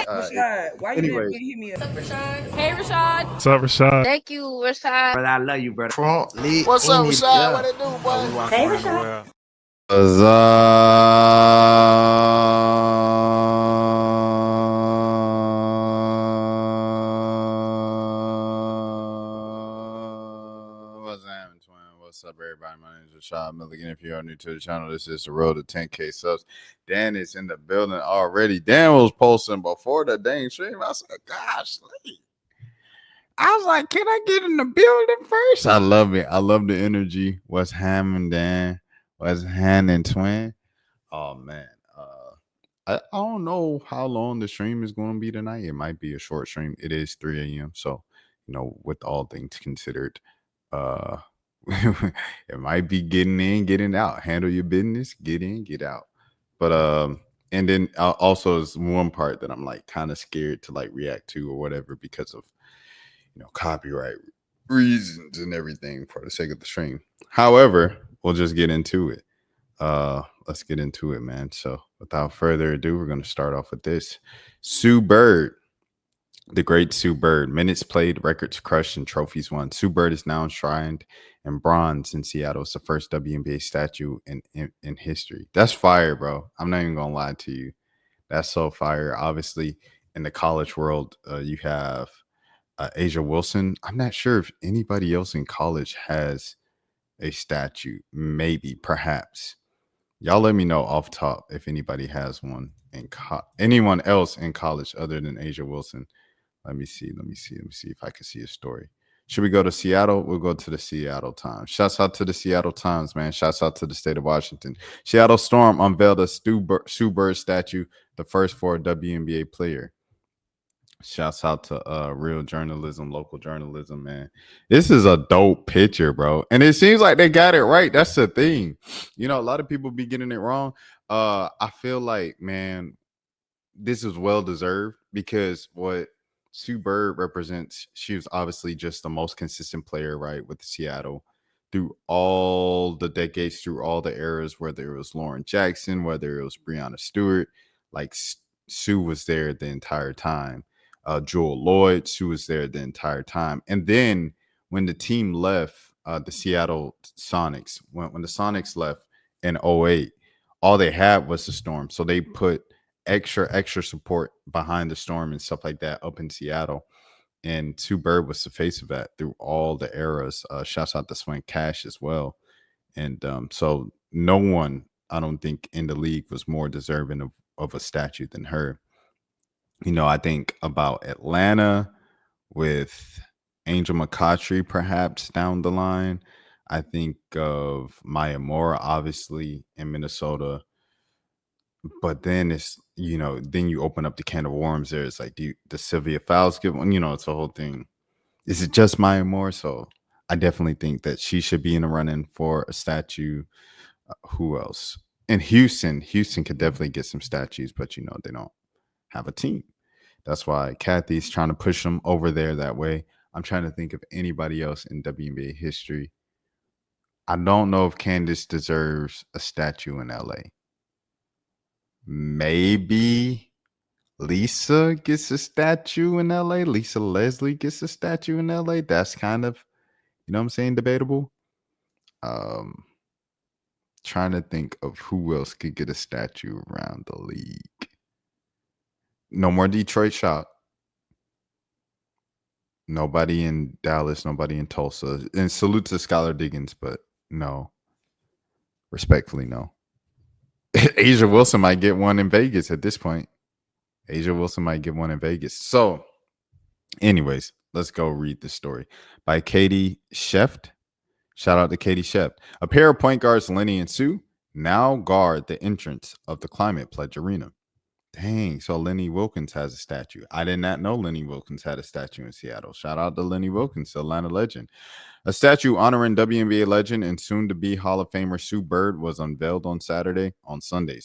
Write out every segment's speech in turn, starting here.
Rashad, why you Anyway, didn't hit me up? Hey, Rashad. What's up, Rashad? Thank you, Rashad. brother, I love you, brother. Trump lit What's in up, it. Rashad? Yeah. What it do, We boy? walking around the world. What's happening, twin? What's up, everybody? My name is Rashad Milligan. If you are new to the channel, this is the road to 10K subs. Dan is in the building already. Dan was posting before the dang stream. I said, gosh, I was like, can I get in the building first? I love it. I love the energy. What's happening, Dan? What's happening, twin? Oh, man. I don't know how long the stream is going to be tonight. It might be a short stream. It is 3 a.m. So, with all things considered, uh, it might be getting in, getting out. Handle your business, get in, get out. But and then also is one part that I'm like kind of scared to like react to or whatever because of copyright reasons and everything for the sake of the stream. However, we'll just get into it. Let's get into it, man. So without further ado, we're going to start off with this. Sue Bird, the great Sue Bird. Minutes played, records crushed, and trophies won. Sue Bird is now enshrined in bronze in Seattle. It's the first WNBA statue in history. That's fire, bro. I'm not even going to lie to you. That's so fire. Obviously, in the college world, you have Asia Wilson. I'm not sure if anybody else in college has a statue. Maybe, perhaps. Y'all let me know off top if anybody has one in anyone else in college other than Asia Wilson. Let me see if I can see a story. Should we go to Seattle? We'll go to the Seattle Times. Shouts out to the Seattle Times, man. Shouts out to the state of Washington. Seattle Storm unveiled a Sue Bird statue, the first for a WNBA player. Shouts out to real journalism, local journalism, man. This is a dope picture, bro. And it seems like they got it right. That's the thing. A lot of people be getting it wrong. I feel like, man, this is well deserved because what Sue Bird represents, she was obviously just the most consistent player, right, with Seattle through all the decades, through all the eras, whether it was Lauren Jackson, whether it was Breonna Stewart, like Sue was there the entire time. Joel Lloyd, who was there the entire time. And then when the team left, the Seattle Sonics, when the Sonics left in 08, all they had was the Storm. So they put extra support behind the Storm and stuff like that up in Seattle. And Sue Bird was the face of that through all the eras. Shouts out to Swing Cash as well. And so no one, I don't think, in the league was more deserving of a statue than her. I think about Atlanta with Angel McCoughtry perhaps down the line. I think of Maya Moore, obviously, in Minnesota. But then it's, then you open up the can of worms there. It's like, the Sylvia Fowles give one? It's a whole thing. Is it just Maya Moore? So I definitely think that she should be in the running for a statue. Who else? In Houston could definitely get some statues, but, they don't have a team. That's why Kathy's trying to push them over there that way. I'm trying to think of anybody else in WNBA history. I don't know if Candace deserves a statue in LA. Maybe Lisa gets a statue in LA. Lisa Leslie gets a statue in LA. That's kind of, debatable. Trying to think of who else could get a statue around the league. No more Detroit Shot. Nobody in Dallas, nobody in Tulsa. And salute to Skylar Diggins, but no. Respectfully, no. Asia Wilson might get one in Vegas at this point. Asia Wilson might get one in Vegas. So, anyways, let's go read the story by Katie Sheft. Shout out to Katie Sheft. A pair of point guards, Lenny and Sue, now guard the entrance of the Climate Pledge Arena. Dang, so Lenny Wilkins has a statue. I did not know Lenny Wilkins had a statue in Seattle. Shout out to Lenny Wilkins, the Atlanta legend. A statue honoring WNBA legend and soon-to-be Hall of Famer Sue Bird was unveiled on Sunday.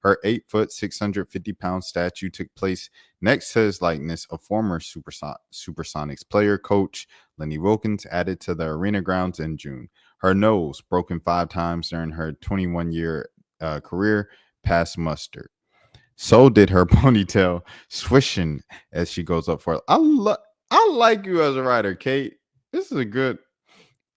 Her 8-foot, 650-pound statue took place next to his likeness of former Supersonics player coach Lenny Wilkins, added to the arena grounds in June. Her nose, broken 5 times during her 21-year career, passed muster. So did her ponytail swishing as she goes up for it. I like you as a writer, Kate. This is a good.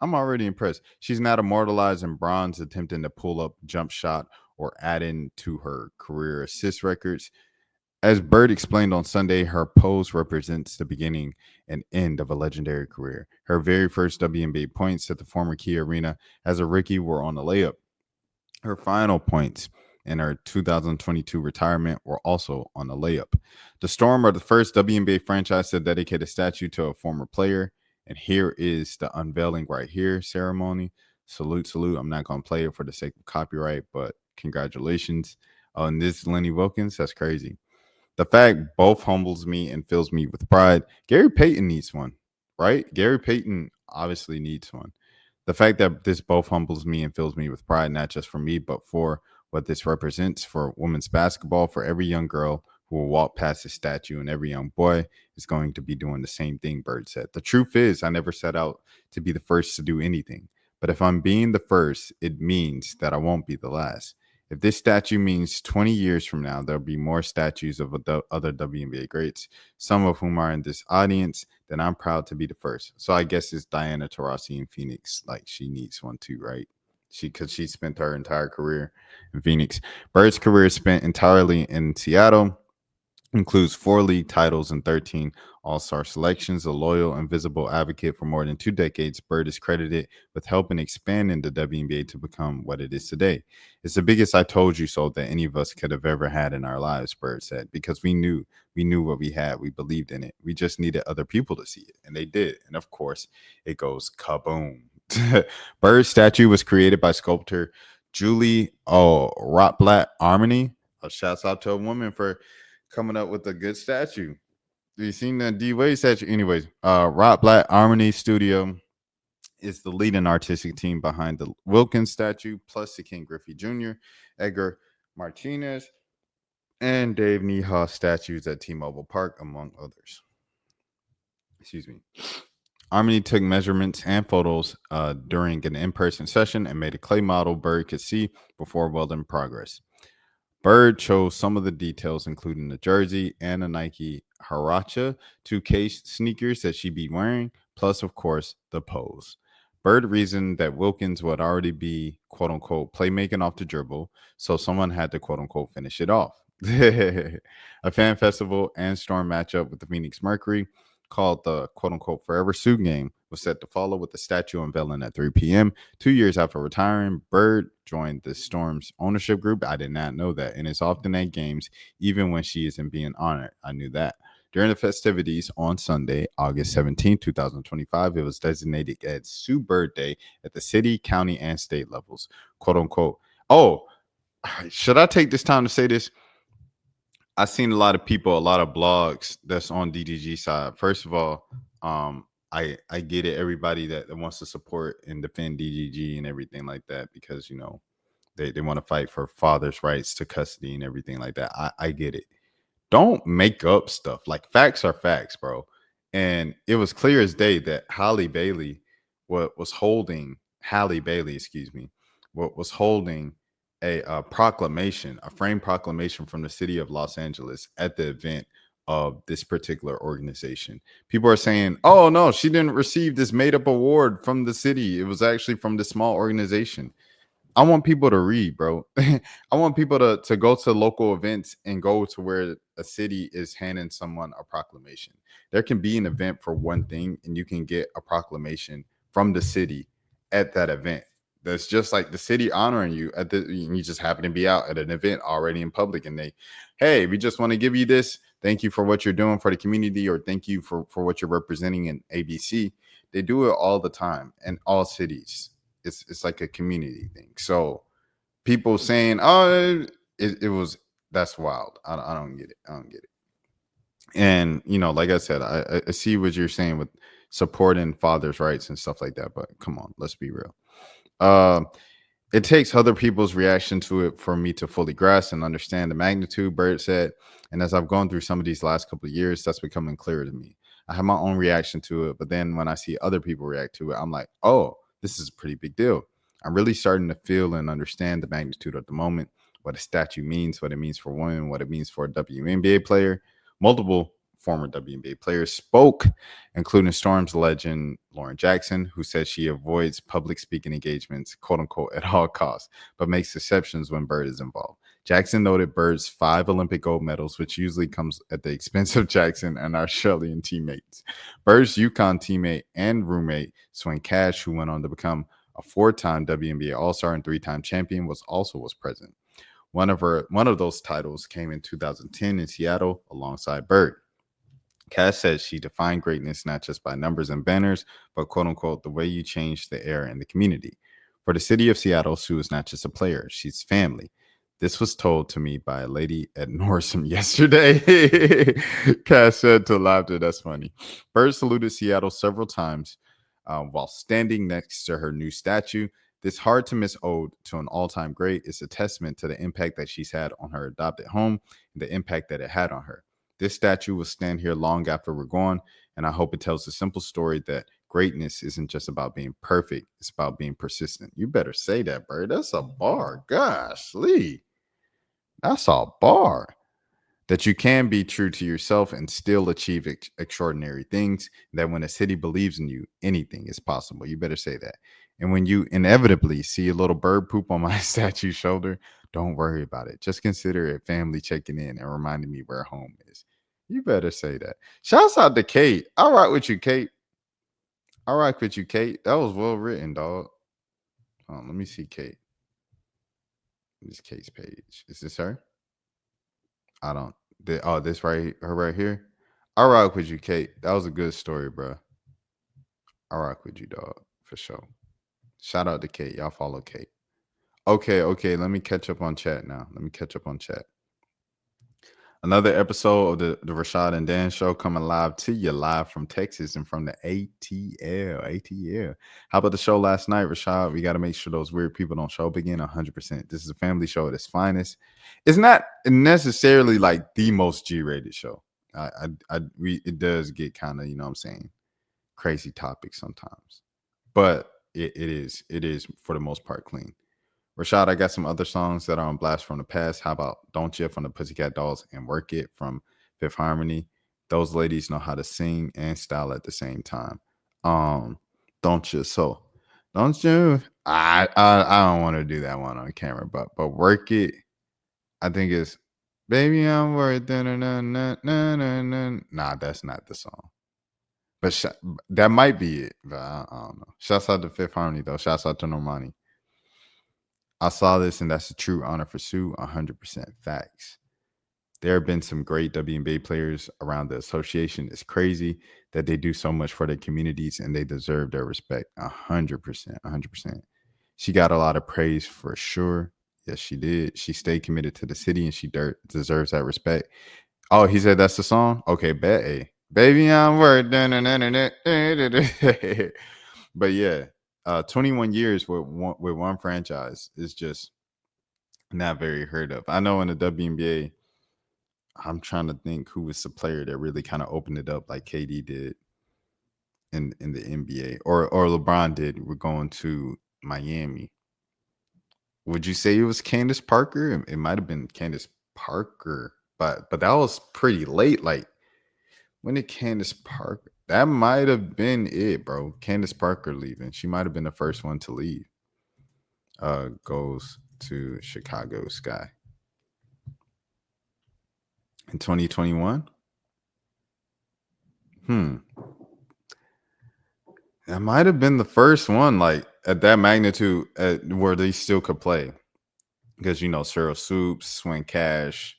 I'm already impressed. She's not immortalized in bronze, attempting to pull up jump shot or add in to her career assist records. As Bird explained on Sunday, her pose represents the beginning and end of a legendary career. Her very first WNBA points at the former Key Arena as a rookie were on the layup. Her final points in her 2022 retirement were also on the layup. The Storm are the first WNBA franchise to dedicate a statue to a former player. And here is the unveiling right here ceremony. Salute, salute. I'm not going to play it for the sake of copyright, but congratulations on this, Lenny Wilkins. That's crazy. The fact both humbles me and fills me with pride. Gary Payton needs one, right? Gary Payton obviously needs one. The fact that this both humbles me and fills me with pride, not just for me, but for what this represents for women's basketball, for every young girl who will walk past this statue, and every young boy is going to be doing the same thing, Bird said. The truth is, I never set out to be the first to do anything. But if I'm being the first, it means that I won't be the last. If this statue means 20 years from now, there'll be more statues of other WNBA greats, some of whom are in this audience, then I'm proud to be the first. So I guess it's Diana Taurasi in Phoenix. Like, she needs one too, right? Because she spent her entire career in Phoenix. Bird's career is spent entirely in Seattle, includes 4 league titles and 13 all-star selections. A loyal and visible advocate for more than 2 decades, Bird is credited with helping expanding the WNBA to become what it is today. It's the biggest I told you so that any of us could have ever had in our lives, Bird said, because we knew what we had. We believed in it. We just needed other people to see it, and they did. And of course, it goes kaboom. Bird's statue was created by sculptor Julie Rotblatt Armony. Shouts out to a woman for coming up with a good statue. You seen that D Wade statue? Anyways, Rotblatt Harmony Studio is the leading artistic team behind the Wilkins statue, plus the King Griffey Jr., Edgar Martinez, and Dave Neha statues at T-Mobile Park, among others. Excuse me. Harmony took measurements and photos during an in-person session and made a clay model Bird could see before welding progress. Bird chose some of the details, including the jersey and the Nike Haracha 2K sneakers that she'd be wearing, plus, of course, the pose. Bird reasoned that Wilkins would already be, quote unquote, playmaking off the dribble, so someone had to, quote unquote, finish it off. A fan festival and Storm matchup with the Phoenix Mercury, called the quote unquote Forever Sioux game, was set to follow with the statue unveiling at 3 p.m. 2 years after retiring, Bird joined the Storm's ownership group. I did not know that. And it's often at games, even when she isn't being honored. I knew that. During the festivities on Sunday, August 17, 2025, it was designated as Sue Bird Day at the city, county, and state levels. Quote unquote. Oh, should I take this time to say this? I've seen a lot of people, a lot of blogs that's on DDG side. First of all, I get it. Everybody that wants to support and defend DDG and everything like that, because they want to fight for fathers' rights to custody and everything like that. I get it. Don't make up stuff. Like, facts are facts, bro. And it was clear as day that Halle Bailey was holding what was holding a proclamation, a framed proclamation from the city of Los Angeles at the event of this particular organization. People are saying, oh no, she didn't receive this made up award from the city. It was actually from this small organization. I want people to read, bro. I want people to go to local events and go to where a city is handing someone a proclamation. There can be an event for one thing, and you can get a proclamation from the city at that event. That's just like the city honoring you you just happen to be out at an event already in public, and hey, we just want to give you this. Thank you for what you're doing for the community, or thank you for what you're representing in ABC. They do it all the time in all cities. It's like a community thing. So people saying, oh, that's wild. I don't get it. And like I said, I see what you're saying with supporting fathers' rights and stuff like that, but come on, let's be real. It takes other people's reaction to it for me to fully grasp and understand the magnitude, Bird said. And as I've gone through some of these last couple of years, that's becoming clearer to me. I have my own reaction to it, but then when I see other people react to it, I'm like, oh, this is a pretty big deal. I'm really starting to feel and understand the magnitude of the moment. what a statue means, what it means for women, what it means for a WNBA player. Multiple former WNBA players spoke, including Storm's legend Lauren Jackson, who said she avoids public speaking engagements, quote unquote, at all costs, but makes exceptions when Bird is involved. Jackson noted Bird's 5 Olympic gold medals, which usually comes at the expense of Jackson and our Australian teammates. Bird's UConn teammate and roommate, Swin Cash, who went on to become a 4-time WNBA All-Star and 3-time champion, was present. One of those titles came in 2010 in Seattle alongside Bird. Cass says she defined greatness not just by numbers and banners, but quote unquote, the way you change the air in the community. For the city of Seattle, Sue is not just a player, she's family. This was told to me by a lady at Norsom yesterday. Cass said to laughter, that's funny. Bird saluted Seattle several times while standing next to her new statue. This hard to miss ode to an all-time great is a testament to the impact that she's had on her adopted home and the impact that it had on her. This statue will stand here long after we're gone, and I hope it tells a simple story that greatness isn't just about being perfect, it's about being persistent. You better say that, Bird. That's a bar. Gosh, Lee. That's a bar. That you can be true to yourself and still achieve extraordinary things. That when a city believes in you, anything is possible. You better say that. And when you inevitably see a little bird poop on my statue's shoulder, don't worry about it. Just consider it family checking in and reminding me where home is. You better say that. Shouts out to Kate. All right with you, Kate. All right with you, Kate. That was well written, dog. Let me see Kate. This Kate's page. Is this her? I don't. This right, her right here. I rock with you, Kate. That was a good story, bro. I rock with you, dog, for sure. Shout out to Kate. Y'all follow Kate. Okay. Let me catch up on chat now. Another episode of the Rashad and Dan show coming live to you live from Texas and from the ATL. How about the show last night, Rashad? We got to make sure those weird people don't show up again 100%. This is a family show at its finest. It's not necessarily like the most G-rated show. It does get kind of, you know what I'm saying, crazy topics sometimes. But it is for the most part clean. Rashad, I got some other songs that are on blast from the past. How about Don't Ya from the Pussycat Dolls and Work It from Fifth Harmony? Those ladies know how to sing and style at the same time. Don't You? So, don't you? I don't want to do that one on camera, but Work It, I think it's Baby I'm Worth. Nah, that's not the song. But that might be it. But I don't know. Shouts out to Fifth Harmony, though. Shouts out to Normani. I saw this, and that's a true honor for Sue, 100% facts. There have been some great WNBA players around the association. It's crazy that they do so much for their communities, and they deserve their respect, 100%. She got a lot of praise for sure. Yes, she did. She stayed committed to the city, and she deserves that respect. Oh, he said that's the song? Okay, bet. Hey. Baby, I'm worth. But yeah. 21 years with one franchise is just not very heard of. I know in the WNBA, I'm trying to think who was the player that really kind of opened it up like KD did in the NBA or LeBron did. We're going to Miami. Would you say it was Candace Parker? It might have been Candace Parker, but that was pretty late. Like, when did Candace Parker? That might have been it, bro. Candace Parker leaving. She might have been the first one to leave. Goes to Chicago Sky. In 2021? That might have been the first one, like, at that magnitude where they still could play. Because, you know, Cyril Soups, Swin Cash,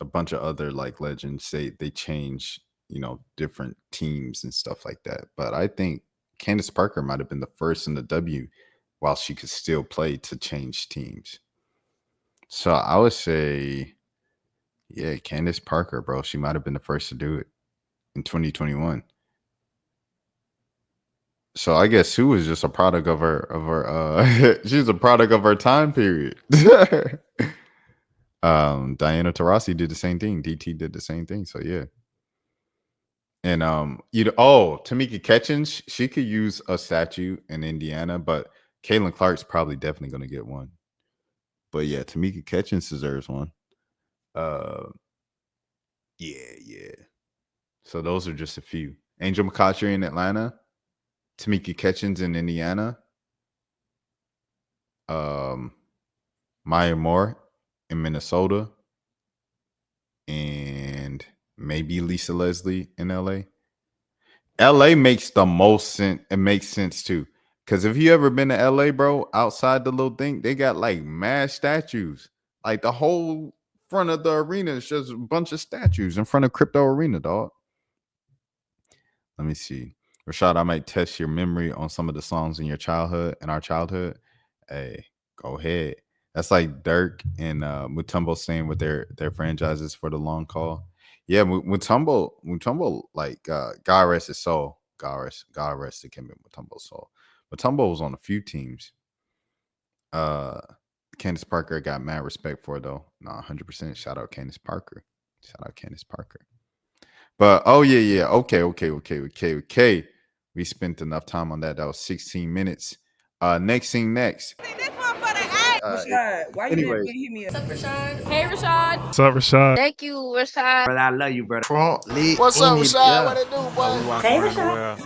a bunch of other, like, legends, they change, you know, different teams and stuff like that. But I think Candace Parker might have been the first in the W while she could still play to change teams. So I would say, yeah, Candace Parker, bro. She might have been the first to do it in 2021. So I guess Sue was just a product of her she's a product of her time period. Diana Taurasi did the same thing. DT did the same thing. So yeah. And Tamika Catchings, she could use a statue in Indiana, but Caitlin Clark's probably definitely going to get one. But yeah, Tamika Catchings deserves one. Yeah. So those are just a few. Angel McCoughtry in Atlanta, Tamika Catchings in Indiana, Maya Moore in Minnesota, and maybe Lisa Leslie in LA. LA makes the most sense. It makes sense too. Because if you ever been to LA, bro, outside the little thing, they got like mad statues. Like the whole front of the arena is just a bunch of statues in front of Crypto Arena, dog. Let me see. Rashad, I might test your memory on some of the songs in our childhood. Hey, go ahead. That's like Dirk and Mutombo staying with their franchises for the long call. Yeah, Mutombo, like God rest his soul. God rest the Kemba Mutombo's soul. Mutombo was on a few teams. Candace Parker got mad respect for, though. No, 100%. Shout out Candace Parker. But yeah. Okay. We spent enough time on that. That was 16 minutes. Next thing next. Rashad, why you didn't hit me up? What's up, Rashad? Hey, Rashad. What's up, Rashad? Thank you, Rashad. Brother, I love you, brother. What's up, Rashad? What it do, boy? Hey, Rashad.